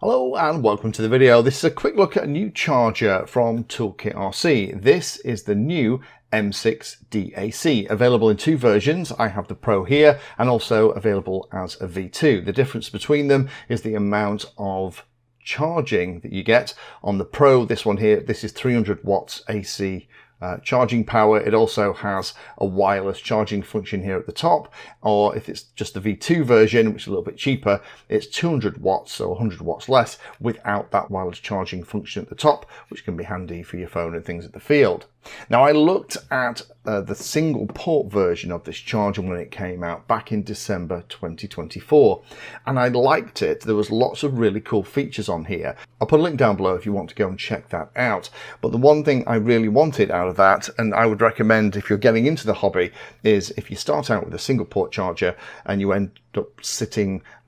Hello and welcome to the video. This is a quick look at a new charger from ToolkitRC. This is the new M6DAC, available in two versions. I have the Pro here and also available as a V2. The difference between them is the amount of charging that you get. On the Pro, this one here, this is 300 watts AC charging power. It also has a wireless charging function here at the top, or if it's just the V2 version, which is a little bit cheaper, it's 200 watts, so 100 watts less, without that wireless charging function at the top, which can be handy for your phone and things at the field. Now, I looked at the single port version of this charger when it came out back in December 2024, and I liked it. There was lots of really cool features on here. I'll put a link down below if you want to go and check that out. But the one thing I really wanted out of that, and I would recommend if you're getting into the hobby, is if you start out with a single port charger and you end up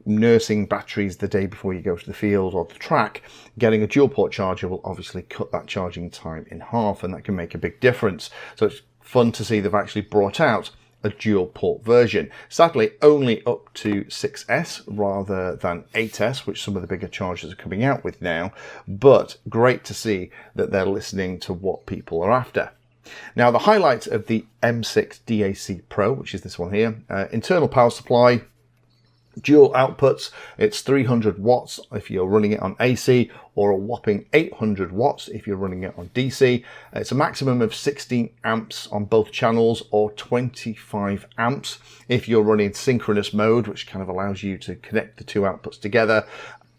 nursing batteries the day before you go to the field or the track, getting a dual port charger will obviously cut that charging time in half, and that can make a big difference. So it's fun to see they've actually brought out a dual port version. Sadly, only up to 6S rather than 8S, which some of the bigger chargers are coming out with now, but great to see that they're listening to what people are after. Now, the highlight of the M6DAC Pro, which is this one here, internal power supply, dual outputs. It's 300 watts if you're running it on AC, or a whopping 800 watts if you're running it on DC. It's a maximum of 16 amps on both channels, or 25 amps if you're running synchronous mode, which kind of allows you to connect the two outputs together.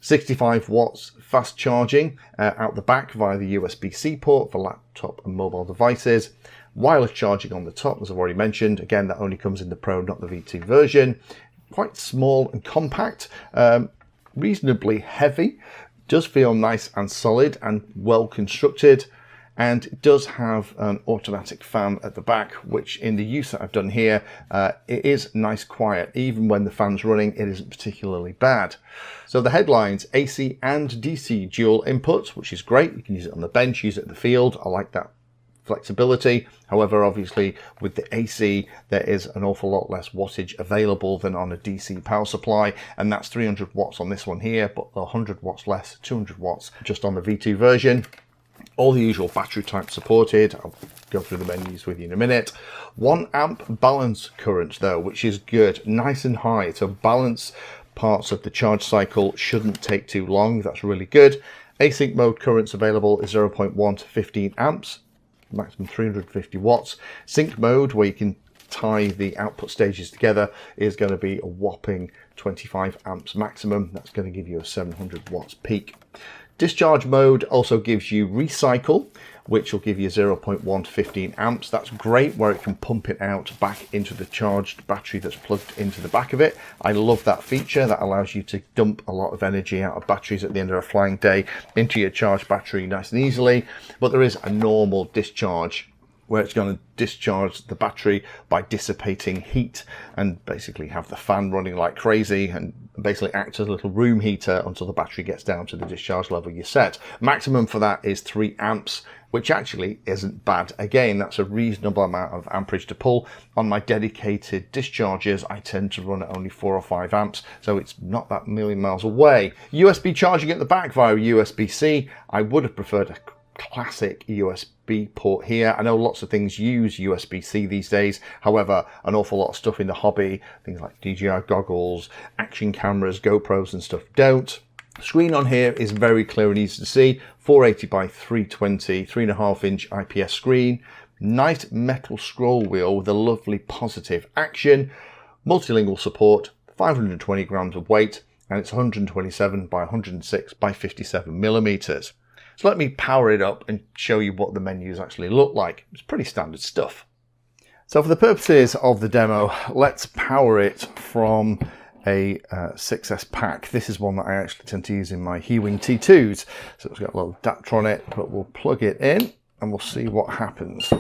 65 watts fast charging out the back via the USB-C port for laptop and mobile devices. Wireless charging on the top, as I've already mentioned. Again, that only comes in the Pro, not the V2 version. Quite small and compact, reasonably heavy, does feel nice and solid and well constructed, and it does have an automatic fan at the back, which in the use that I've done here, it is nice quiet. Even when the fan's running, it isn't particularly bad. So the headlines: AC and DC dual inputs, which is great. You can use it on the bench, use it in the field. I like that flexibility. However, obviously with the AC, there is an awful lot less wattage available than on a DC power supply, and that's 300 watts on this one here, but 100 watts less, 200 watts just on the V2 version. All the usual battery types supported. I'll go through the menus with you in a minute. 1 amp balance current though, which is good, nice and high, so balance parts of the charge cycle shouldn't take too long. That's really good. Async mode currents available is 0.1 to 15 amps. Maximum 350 watts. Sync mode, where you can tie the output stages together, is going to be a whopping 25 amps maximum. That's going to give you a 700 watts peak. Discharge mode also gives you recycle, which will give you 0.1 to 15 amps. That's great, where it can pump it out back into the charged battery that's plugged into the back of it. I love that feature. That allows you to dump a lot of energy out of batteries at the end of a flying day into your charged battery nice and easily. But there is a normal discharge, where it's going to discharge the battery by dissipating heat and basically have the fan running like crazy and basically act as a little room heater until the battery gets down to the discharge level you set. Maximum for that is 3 amps, which actually isn't bad. Again, that's a reasonable amount of amperage to pull. On my dedicated discharges, I tend to run at only 4 or 5 amps, so it's not that million miles away. USB charging at the back via USB-C. I would have preferred a classic USB port here. I know lots of things use USB-C these days. However, an awful lot of stuff in the hobby, things like DJI goggles, action cameras, GoPros and stuff, don't. Screen on here is very clear and easy to see. 480 by 320, 3.5 inch IPS screen. Nice metal scroll wheel with a lovely positive action. Multilingual support, 520 grams of weight, and it's 127 by 106 by 57 millimeters. So let me power it up and show you what the menus actually look like. It's pretty standard stuff. So for the purposes of the demo, let's power it from a 6S pack. This is one that I actually tend to use in my Hewing T2s. So it's got a little adapter on it, but we'll plug it in and we'll see what happens.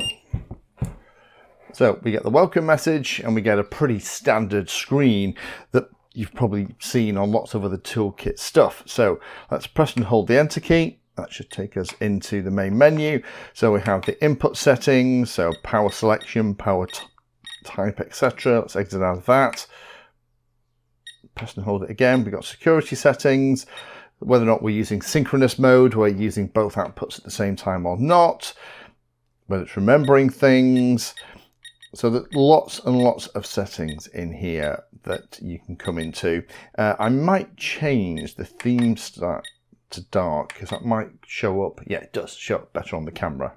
So we get the welcome message and we get a pretty standard screen that you've probably seen on lots of other toolkit stuff. So let's press and hold the enter key. That should take us into the main menu. So we have the input settings, so power selection, power type, etc. Let's exit out of that. Press and hold it again. We've got security settings, whether or not we're using synchronous mode, we're using both outputs at the same time or not, whether it's remembering things. So there's lots and lots of settings in here that you can come into. I might change the theme start to dark because that might show up. Yeah, it does show up better on the camera.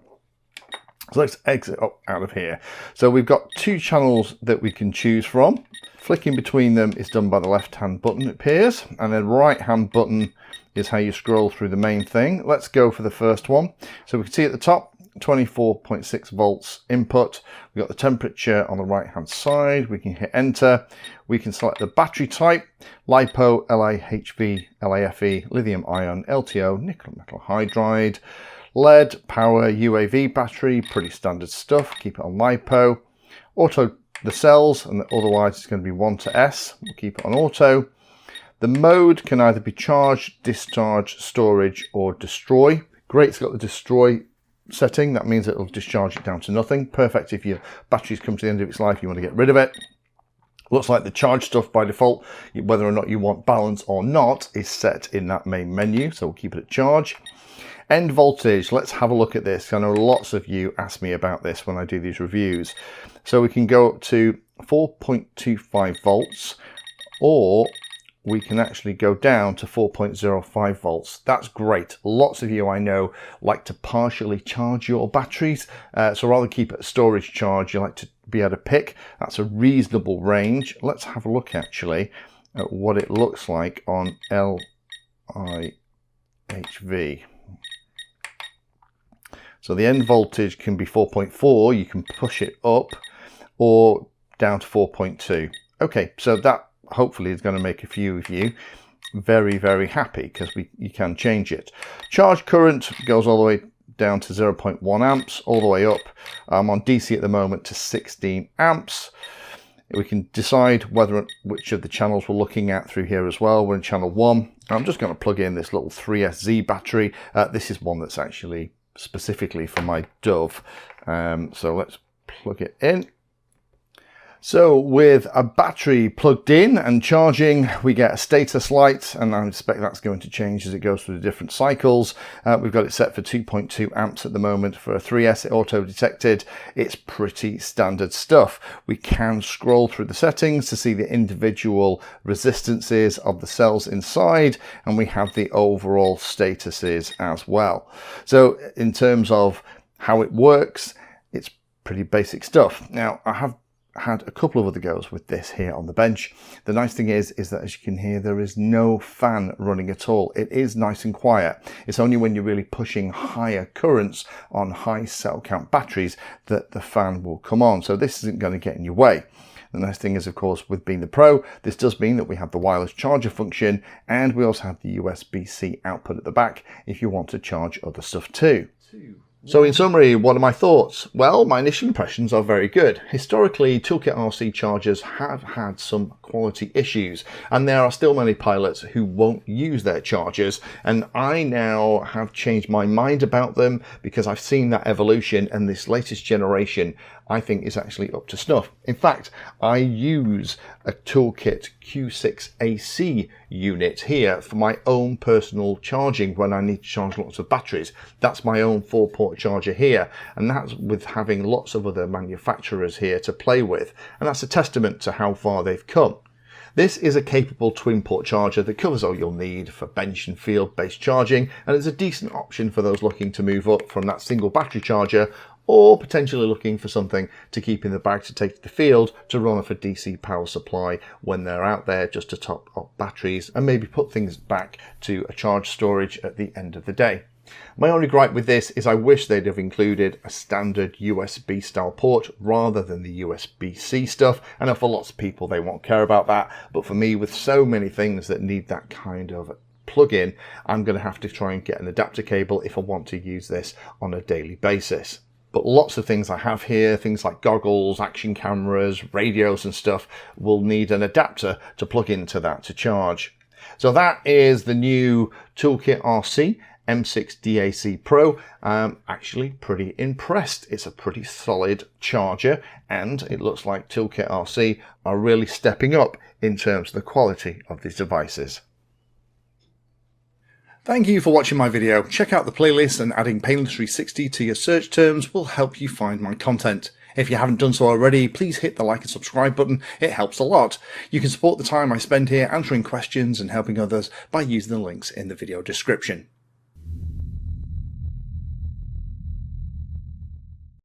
So let's exit up out of here. So we've got two channels that we can choose from. Flicking between them is done by the left-hand button, it appears, and then right-hand button is how you scroll through the main thing. Let's go for the first one. So we can see at the top, 24.6 volts input. We've got the temperature on the right-hand side. We can hit enter. We can select the battery type, LiPo, LiHV, LiFe, lithium-ion, LTO, nickel metal hydride, lead, power, UAV battery, pretty standard stuff. Keep it on LiPo. Auto the cells, and otherwise it's going to be 1 to S. We'll keep it on auto. The mode can either be charge, discharge, storage, or destroy. Great, it's got the destroy setting. That means it'll discharge it down to nothing. Perfect if your battery's come to the end of its life, you want to get rid of it. Looks like the charge stuff by default, whether or not you want balance or not, is set in that main menu, so we'll keep it at charge. End voltage, let's have a look at this. I know lots of you ask me about this when I do these reviews. So we can go up to 4.25 volts, or we can actually go down to 4.05 volts. That's great. Lots of you I know like to partially charge your batteries. So rather keep it at storage charge, you like to be able to pick. That's a reasonable range. Let's have a look actually at what it looks like on LiHV. So the end voltage can be 4.4, you can push it up or down to 4.2. Okay, so that hopefully is going to make a few of you very, very happy because you can change it. Charge current goes all the way down to 0.1 amps, all the way up. I'm on DC at the moment to 16 amps. We can decide which of the channels we're looking at through here as well. We're in channel 1. I'm just going to plug in this little 3SZ battery. This is one that's actually specifically for my Dove. So let's plug it in. So with a battery plugged in and charging, we get a status light, and I expect that's going to change as it goes through the different cycles. We've got it set for 2.2 amps at the moment for a 3S auto detected. It's pretty standard stuff. We can scroll through the settings to see the individual resistances of the cells inside, and we have the overall statuses as well. So in terms of how it works, it's pretty basic stuff. Now, I have had a couple of other goes with this here on the bench. The nice thing is that as you can hear, there is no fan running at all. It is nice and quiet. It's only when you're really pushing higher currents on high cell count batteries that the fan will come on. So this isn't going to get in your way. The nice thing is, of course, with being the Pro, this does mean that we have the wireless charger function, and we also have the USB-C output at the back if you want to charge other stuff too. So in summary, what are my thoughts? Well, my initial impressions are very good. Historically, ToolkitRC chargers have had some quality issues, and there are still many pilots who won't use their chargers, and I now have changed my mind about them because I've seen that evolution, and this latest generation I think is actually up to snuff. In fact, I use a Toolkit Q6AC unit here for my own personal charging when I need to charge lots of batteries. That's my own 4-port charger here, and that's with having lots of other manufacturers here to play with, and that's a testament to how far they've come. This is a capable twin-port charger that covers all you'll need for bench and field-based charging, and is a decent option for those looking to move up from that single battery charger, or potentially looking for something to keep in the bag to take to the field to run off a DC power supply when they're out there, just to top up batteries and maybe put things back to a charge storage at the end of the day. My only gripe with this is I wish they'd have included a standard USB style port rather than the USB-C stuff. I know for lots of people they won't care about that, but for me, with so many things that need that kind of plug-in, I'm going to have to try and get an adapter cable if I want to use this on a daily basis. But lots of things I have here, things like goggles, action cameras, radios and stuff, will need an adapter to plug into that to charge. So that is the new ToolkitRC M6DAC Pro. I'm actually pretty impressed. It's a pretty solid charger, and it looks like ToolkitRC are really stepping up in terms of the quality of these devices. Thank you for watching my video. Check out the playlist, and adding Pedantry 360 to your search terms will help you find my content. If you haven't done so already, please hit the like and subscribe button. It helps a lot. You can support the time I spend here answering questions and helping others by using the links in the video description.